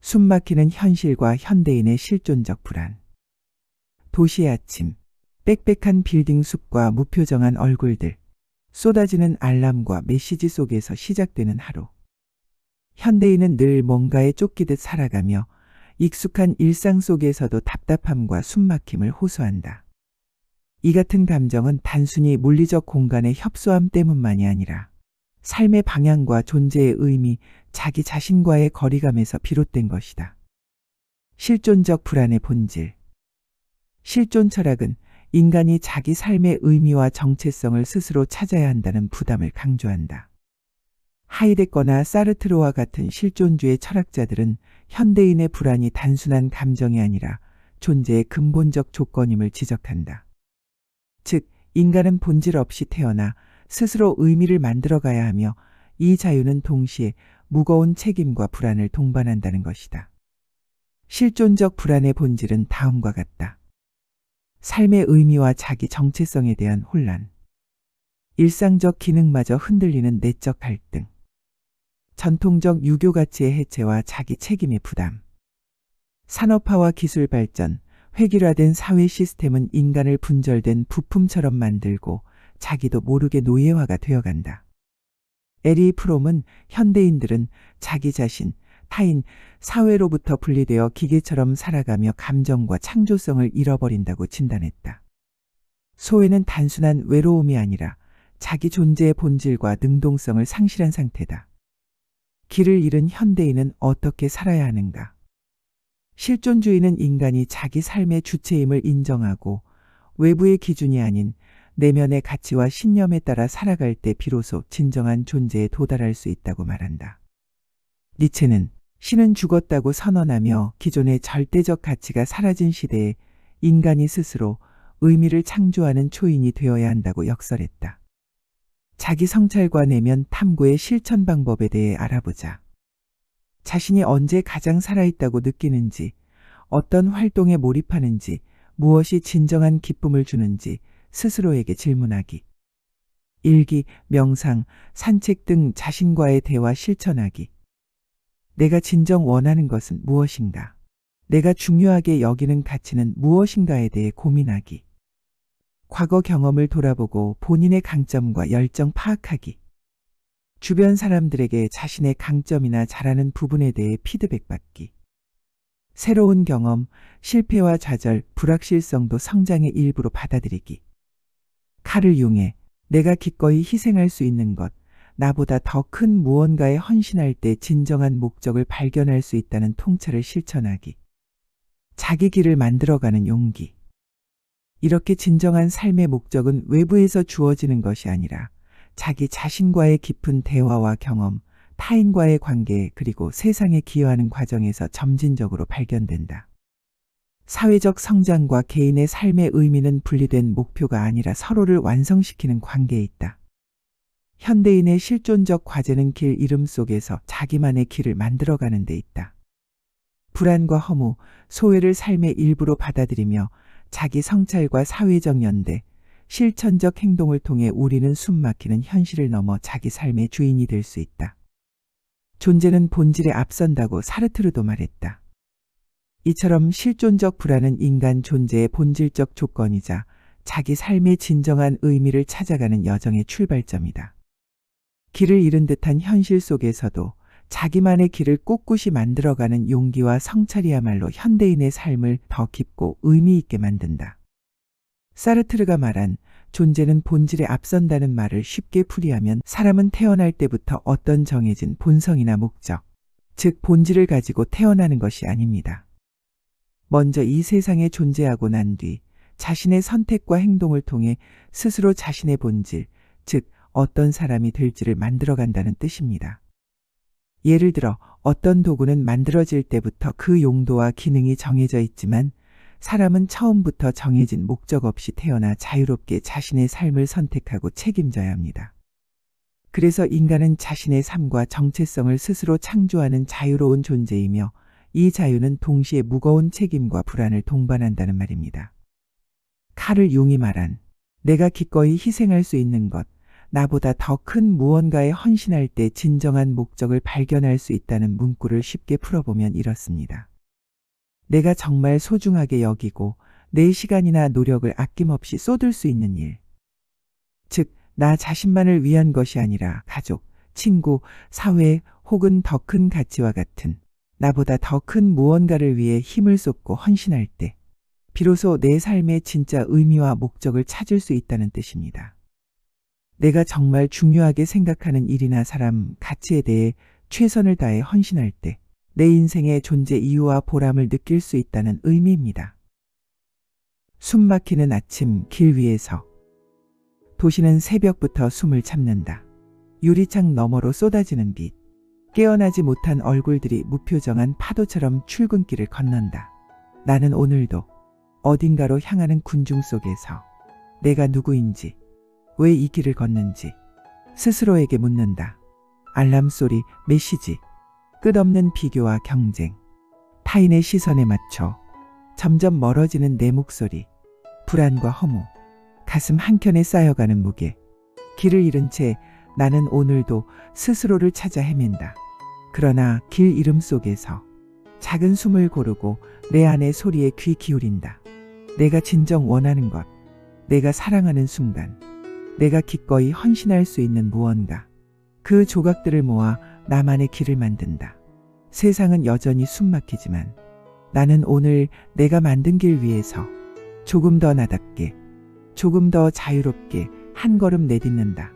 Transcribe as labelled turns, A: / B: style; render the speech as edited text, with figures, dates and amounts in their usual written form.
A: 숨막히는 현실과 현대인의 실존적 불안. 도시의 아침, 빽빽한 빌딩 숲과 무표정한 얼굴들, 쏟아지는 알람과 메시지 속에서 시작되는 하루. 현대인은 늘 뭔가에 쫓기듯 살아가며 익숙한 일상 속에서도 답답함과 숨막힘을 호소한다. 이 같은 감정은 단순히 물리적 공간의 협소함 때문만이 아니라 삶의 방향과 존재의 의미, 자기 자신과의 거리감에서 비롯된 것이다. 실존적 불안의 본질. 실존 철학은 인간이 자기 삶의 의미와 정체성을 스스로 찾아야 한다는 부담을 강조한다. 하이데거나 사르트르와 같은 실존주의 철학자들은 현대인의 불안이 단순한 감정이 아니라 존재의 근본적 조건임을 지적한다. 즉, 인간은 본질 없이 태어나 스스로 의미를 만들어가야 하며 이 자유는 동시에 무거운 책임과 불안을 동반한다는 것이다. 실존적 불안의 본질은 다음과 같다. 삶의 의미와 자기 정체성에 대한 혼란. 일상적 기능마저 흔들리는 내적 갈등. 전통적 유교 가치의 해체와 자기 책임의 부담. 산업화와 기술 발전, 획일화된 사회 시스템은 인간을 분절된 부품처럼 만들고 자기도 모르게 노예화가 되어간다. 에리 프롬은 현대인들은 자기 자신, 타인, 사회로부터 분리되어 기계처럼 살아가며 감정과 창조성을 잃어버린다고 진단했다. 소외는 단순한 외로움이 아니라 자기 존재의 본질과 능동성을 상실한 상태다. 길을 잃은 현대인은 어떻게 살아야 하는가? 실존주의는 인간이 자기 삶의 주체임을 인정하고 외부의 기준이 아닌 내면의 가치와 신념에 따라 살아갈 때 비로소 진정한 존재에 도달할 수 있다고 말한다. 니체는 신은 죽었다고 선언하며 기존의 절대적 가치가 사라진 시대에 인간이 스스로 의미를 창조하는 초인이 되어야 한다고 역설했다. 자기 성찰과 내면 탐구의 실천 방법에 대해 알아보자. 자신이 언제 가장 살아있다고 느끼는지, 어떤 활동에 몰입하는지, 무엇이 진정한 기쁨을 주는지 스스로에게 질문하기. 일기, 명상, 산책 등 자신과의 대화 실천하기. 내가 진정 원하는 것은 무엇인가? 내가 중요하게 여기는 가치는 무엇인가에 대해 고민하기. 과거 경험을 돌아보고 본인의 강점과 열정 파악하기. 주변 사람들에게 자신의 강점이나 잘하는 부분에 대해 피드백받기. 새로운 경험, 실패와 좌절, 불확실성도 성장의 일부로 받아들이기. 칼을 융해 내가 기꺼이 희생할 수 있는 것, 나보다 더 큰 무언가에 헌신할 때 진정한 목적을 발견할 수 있다는 통찰을 실천하기. 자기 길을 만들어가는 용기. 이렇게 진정한 삶의 목적은 외부에서 주어지는 것이 아니라 자기 자신과의 깊은 대화와 경험, 타인과의 관계, 그리고 세상에 기여하는 과정에서 점진적으로 발견된다. 사회적 성장과 개인의 삶의 의미는 분리된 목표가 아니라 서로를 완성시키는 관계에 있다. 현대인의 실존적 과제는 길 잃음 속에서 자기만의 길을 만들어가는 데 있다. 불안과 허무, 소외를 삶의 일부로 받아들이며 자기 성찰과 사회적 연대, 실천적 행동을 통해 우리는 숨막히는 현실을 넘어 자기 삶의 주인이 될 수 있다. 존재는 본질에 앞선다고 사르트르도 말했다. 이처럼 실존적 불안은 인간 존재의 본질적 조건이자 자기 삶의 진정한 의미를 찾아가는 여정의 출발점이다. 길을 잃은 듯한 현실 속에서도 자기만의 길을 꿋꿋이 만들어가는 용기와 성찰이야말로 현대인의 삶을 더 깊고 의미 있게 만든다. 사르트르가 말한 존재는 본질에 앞선다는 말을 쉽게 풀이하면 사람은 태어날 때부터 어떤 정해진 본성이나 목적, 즉 본질을 가지고 태어나는 것이 아닙니다. 먼저 이 세상에 존재하고 난 뒤 자신의 선택과 행동을 통해 스스로 자신의 본질, 즉 어떤 사람이 될지를 만들어간다는 뜻입니다. 예를 들어 어떤 도구는 만들어질 때부터 그 용도와 기능이 정해져 있지만 사람은 처음부터 정해진 목적 없이 태어나 자유롭게 자신의 삶을 선택하고 책임져야 합니다. 그래서 인간은 자신의 삶과 정체성을 스스로 창조하는 자유로운 존재이며 이 자유는 동시에 무거운 책임과 불안을 동반한다는 말입니다. 칼을 융이 말한 내가 기꺼이 희생할 수 있는 것, 나보다 더 큰 무언가에 헌신할 때 진정한 목적을 발견할 수 있다는 문구를 쉽게 풀어보면 이렇습니다. 내가 정말 소중하게 여기고 내 시간이나 노력을 아낌없이 쏟을 수 있는 일. 즉, 나 자신만을 위한 것이 아니라 가족, 친구, 사회 혹은 더 큰 가치와 같은 나보다 더 큰 무언가를 위해 힘을 쏟고 헌신할 때 비로소 내 삶의 진짜 의미와 목적을 찾을 수 있다는 뜻입니다. 내가 정말 중요하게 생각하는 일이나 사람, 가치에 대해 최선을 다해 헌신할 때 내 인생의 존재 이유와 보람을 느낄 수 있다는 의미입니다. 숨 막히는 아침 길 위에서 도시는 새벽부터 숨을 참는다. 유리창 너머로 쏟아지는 빛. 깨어나지 못한 얼굴들이 무표정한 파도처럼 출근길을 건넌다. 나는 오늘도 어딘가로 향하는 군중 속에서 내가 누구인지, 왜 이 길을 걷는지 스스로에게 묻는다. 알람 소리, 메시지, 끝없는 비교와 경쟁, 타인의 시선에 맞춰 점점 멀어지는 내 목소리, 불안과 허무, 가슴 한켠에 쌓여가는 무게. 길을 잃은 채 나는 오늘도 스스로를 찾아 헤맨다. 그러나 길 잃음 속에서 작은 숨을 고르고 내 안의 소리에 귀 기울인다. 내가 진정 원하는 것, 내가 사랑하는 순간, 내가 기꺼이 헌신할 수 있는 무언가. 그 조각들을 모아 나만의 길을 만든다. 세상은 여전히 숨막히지만 나는 오늘 내가 만든 길 위에서 조금 더 나답게, 조금 더 자유롭게 한 걸음 내딛는다.